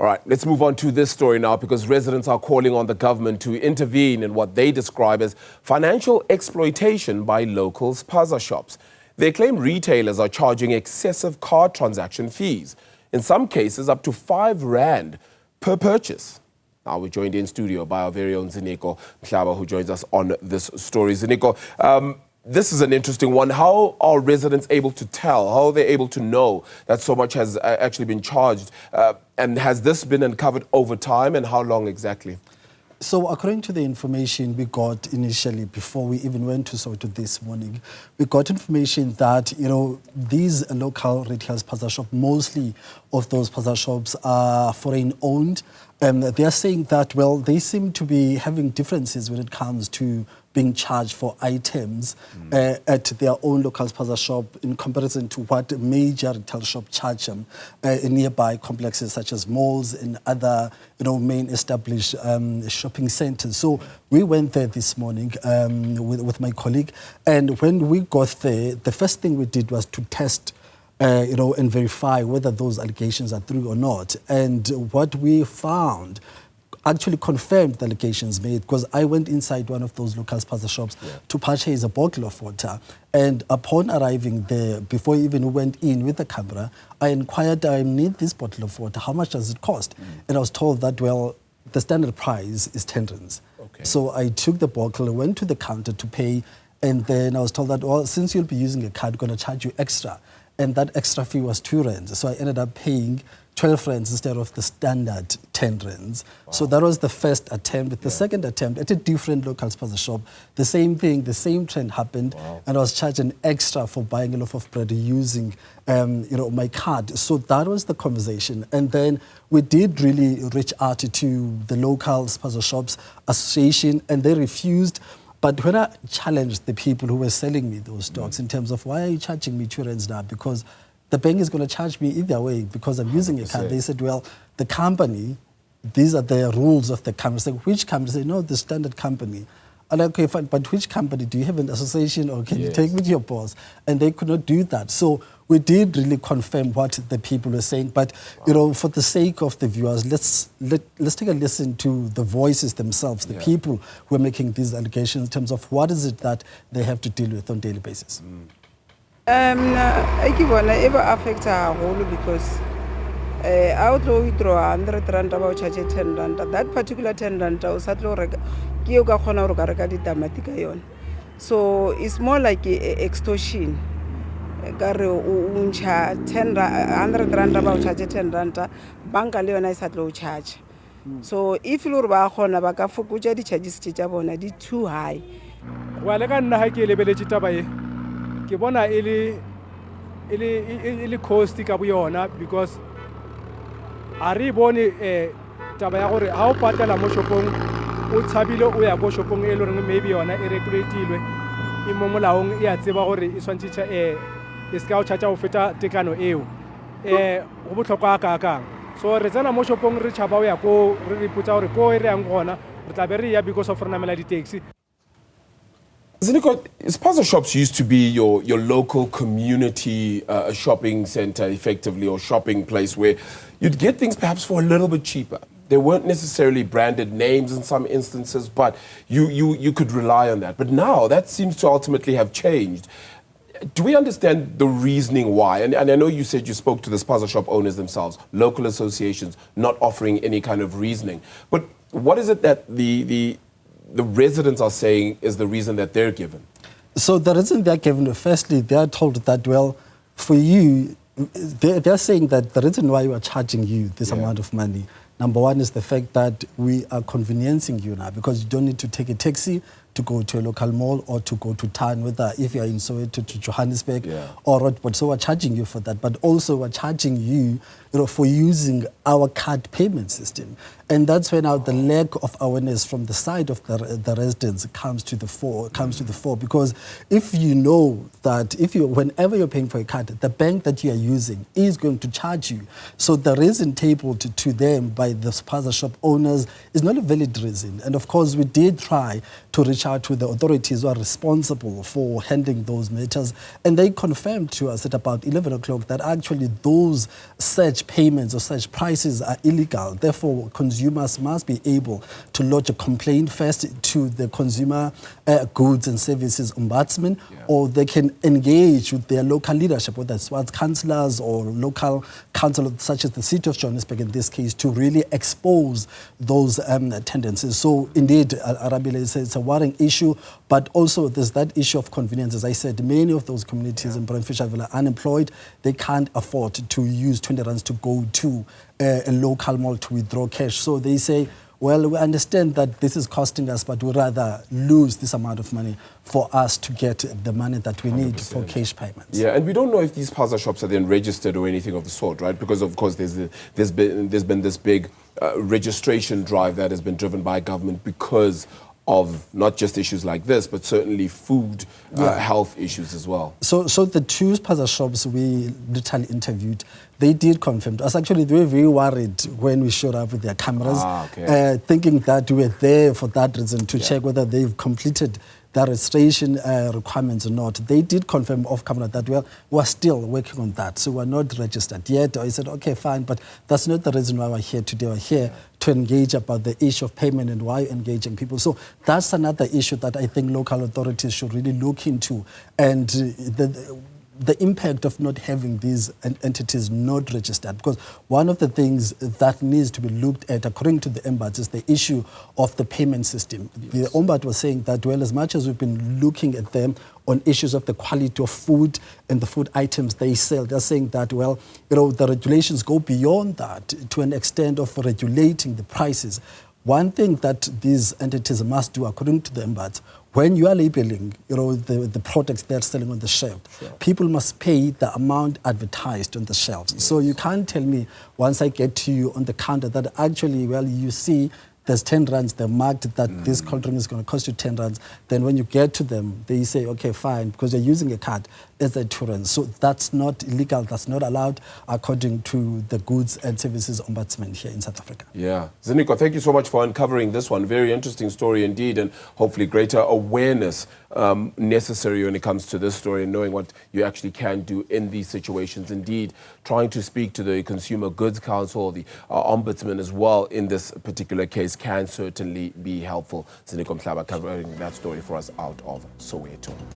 All right, let's move on to this story now because residents are calling on the government to intervene in what they describe as financial exploitation by local spaza shops. They claim retailers are charging excessive card transaction fees, in some cases up to 5 rand per purchase. Now we're joined in studio by our very own Ziniko Mhlaba, who joins us on this story. Ziniko, this is an interesting one. How are residents able to tell? How are they able to know that so much has actually been charged? And has this been uncovered over time, and how long exactly? So according to the information we got initially, before we even went to Soweto this morning, we got information that, these local retail spaza shops, mostly of those spaza shops are foreign owned. They are saying that, well, they seem to be having differences when it comes to being charged for items at their own local spaza shop in comparison to what major retail shop charge them in nearby complexes such as malls and other, main established shopping centers. So we went there this morning with my colleague, and when we got there, the first thing we did was to test and verify whether those allegations are true or not. And what we found actually confirmed the allegations made, because I went inside one of those local spaza shops to purchase a bottle of water. And upon arriving there, before I even went in with the camera, I inquired, I need this bottle of water, how much does it cost? And I was told that, well, the standard price is 10 rands. Okay. So I took the bottle, went to the counter to pay, and then I was told that, well, since you'll be using a card, we're going to charge you extra. And that extra fee was 2 rands. So I ended up paying 12 rands instead of the standard 10 rands. Wow. So that was the first attempt. The second attempt at a different local spaza shop, the same thing, the same trend happened. Wow. And I was charged an extra for buying a loaf of bread using, my card. So that was the conversation. And then we did really reach out to the local spaza shops association, and they refused. But when I challenged the people who were selling me those stocks in terms of, why are you charging me 2 rands now? Because the bank is going to charge me either way because I'm using a card. They said, well, the company, these are the rules of the company. I said, which company? They said, no, the standard company. I'm like, okay, fine, but which company? Do you have an association, or can you take me to your boss? And they could not do that. So we did really confirm what the people were saying. But, for the sake of the viewers, let's take a listen to the voices themselves, the people who are making these allegations in terms of what is it that they have to deal with on a daily basis. I ever affect a whole because I would withdraw 100 rand about charge 10 rand. That particular 10 rand was at low. So it's more like extortion. 100 rand about charge 10 rand. Bank leona is at low charge. So if you are on a baka fukuja, the charges are too high. Well, I can't have a ke bona ele cost ka boyona because a re bone taba ya gore ha o patela mo shopong o tshabile o ya go shopong e le reng maybe yona e regulatilwe e mo molaong e a tseba gore e swantshitsa e ska o charge o feta tekano eo go botlhokwa ka kang so re tsena mo shopong re tshaba o ya go re riputsa gore go e re yang gona re tla be re ya because of renamela di taxi. Ziniko, spaza shops used to be your local community shopping center, effectively, or shopping place where you'd get things perhaps for a little bit cheaper. They weren't necessarily branded names in some instances, but you could rely on that. But now that seems to ultimately have changed. Do we understand the reasoning why? And I know you said you spoke to the spaza shop owners themselves, local associations not offering any kind of reasoning. But what is it that the residents are saying is the reason that they're given? So the reason they're given, firstly, they are told that, well, for you, they're saying that the reason why we are charging you this amount of money, number one is the fact that we are conveniencing you now because you don't need to take a taxi to go to a local mall or to go to town, whether if you're in Soweto to Johannesburg or Rotbot. So we're charging you for that, but also we're charging you, for using our card payment system. And that's when now the lack of awareness from the side of the residents comes to the fore. Because if you know that whenever you're paying for a card, the bank that you are using is going to charge you. So the reason tabled to them by the spaza shop owners is not a valid reason. And of course, we did try to reach reach out to the authorities who are responsible for handling those matters, and they confirmed to us at about 11 o'clock that actually those such payments or such prices are illegal. Therefore, consumers must be able to lodge a complaint first to the Consumer Goods and Services Ombudsman, or they can engage with their local leadership, whether it's councillors or local council, such as the City of Johannesburg in this case, to really expose those tendencies. So indeed, Arabile says it's a worrying issue, but also there's that issue of convenience. As I said, many of those communities in Fisherville are unemployed. They can't afford to use 20 rands to go to a local mall to withdraw cash. So they say, well, we understand that this is costing us, but we'd rather lose this amount of money for us to get the money that we need 100%. For cash payments. Yeah, and we don't know if these spaza shops are then registered or anything of the sort, right? Because, of course, there's been this big registration drive that has been driven by government because of not just issues like this, but certainly food, health issues as well. So the two spaza shops we literally interviewed, they did confirm to us. Actually, they were very worried when we showed up with their cameras, thinking that we were there for that reason, to check whether they've completed the registration requirements or not. They did confirm off camera that, well, we're still working on that, so we're not registered yet. I said, okay, fine, but that's not the reason why we're here today. We're here to engage about the issue of payment and why engaging people. So that's another issue that I think local authorities should really look into, and the impact of not having these entities not registered. Because one of the things that needs to be looked at, according to the Ombuds, is the issue of the payment system. The Ombud was saying that, well, as much as we've been looking at them on issues of the quality of food and the food items they sell, they're saying that, well, the regulations go beyond that to an extent of regulating the prices. One thing that these entities must do, according to the Ombuds, when you are labeling, the products they're selling on the shelf, people must pay the amount advertised on the shelves. So you can't tell me, once I get to you on the counter, that actually, well, you see there's 10 rands, they're marked that this cold drink is going to cost you 10 rands. Then when you get to them, they say, okay, fine, because you're using a card, it's a 2 rands. So that's not illegal, that's not allowed, according to the Goods and Services Ombudsman here in South Africa. Yeah. Ziniko, thank you so much for uncovering this one. Very interesting story indeed, and hopefully greater awareness necessary when it comes to this story, and knowing what you actually can do in these situations. Indeed, trying to speak to the Consumer Goods Council, the Ombudsman as well in this particular case can certainly be helpful. Ziniko Mhlaba covering that story for us out of Soweto.